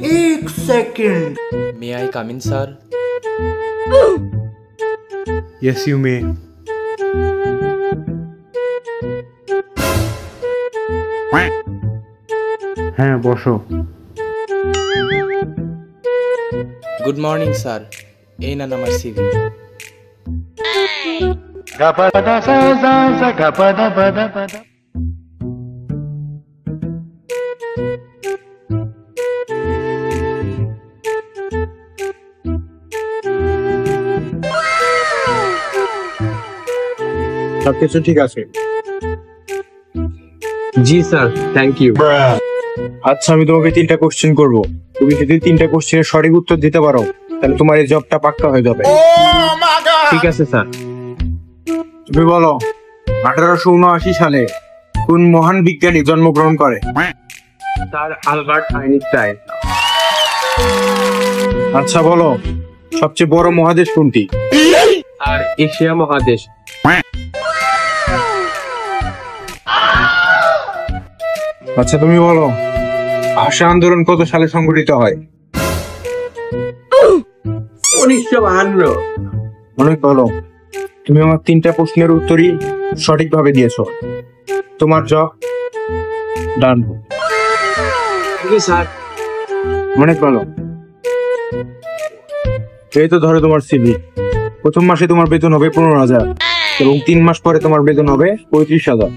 एक second. May I come in, sir? Yes, you may. হ্যাঁ বসো। Good morning, sir. এই না আমার সিভি। সবকিছু ঠিক আছে? জি স্যার, থ্যাংক ইউ। আচ্ছা, আমি তোমাকে 3টা কোশ্চেন করব। তুমি যদি 3টা কোশ্চেনের সঠিক উত্তর দিতে পারো তাহলে তোমার এই জবটা পাক্কা হয়ে যাবে। ঠিক আছে স্যার। তুমি বলো 1879 সালে কোন মহান বিজ্ঞানী জন্মগ্রহণ করে? Sir, Albert Einstein. আচ্ছা বলো সবচেয়ে বড় মহাদেশ কোনটি? আর এশিয়া মহাদেশ। আচ্ছা তুমি বলো ভাষা আন্দোলন কত সালে সংগঠিত হয়? 1952। অনেক ভালো। তুমি আমার 3টা প্রশ্নের উত্তরই সঠিকভাবে দিয়েছো। তোমার জব ডান। স্যার, অনেক ভালো। এই তো ধরো তোমার সিভি। প্রথম মাসে তোমার বেতন হবে 15,000 এবং 3 মাস পরে তোমার বেতন হবে 35,000।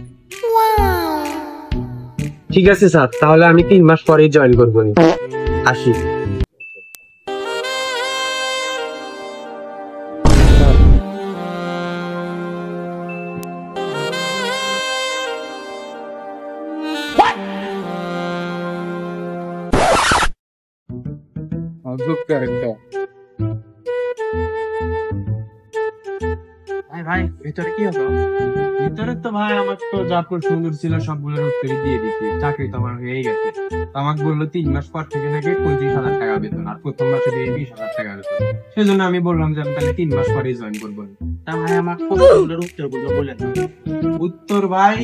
ঠিক আছে স্যার, তাহলে আমি 3 মাস পরেই জয়েন করবো। আসি। ভাই ভিতরে কি হলো? ভিতরে তো ভাই আমার তো যা প্রশ্নগুলো ছিল সবগুলোর উত্তরই দিয়ে দিচ্ছি। চাকরি তো আমার হয়েই গেছে। আমাকে বললো 3 মাস পর থেকে নাকি 25,000 টাকা বেতন, আর প্রথম মাসে দিয়ে 20,000 টাকা বেতন। সেজন্য আমি বললাম যে আমি তাহলে 3 মাস পরেই জয়েন করবো। তা ভাই আমার প্রশ্নগুলোর উত্তরগুলো বলে দাও। উত্তর ভাই,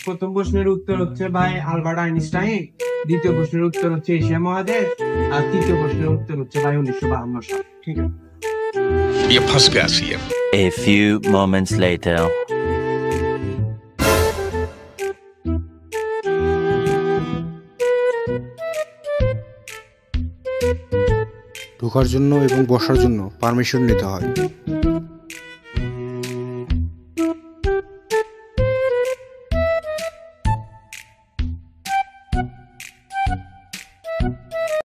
প্রথম প্রশ্নের উত্তর হচ্ছে ভাই আলবার্ট আইনস্টাইন, দ্বিতীয় প্রশ্নের উত্তর হচ্ছে এশিয়া মহাদেশ, আর তৃতীয় প্রশ্নের উত্তর হচ্ছে ভাই 1952 সাল। ঠিক আছে। ये फंस गया CM. A few moments later. ঢোকার জন্য এবং বসার জন্য পারমিশন নিতে হয়।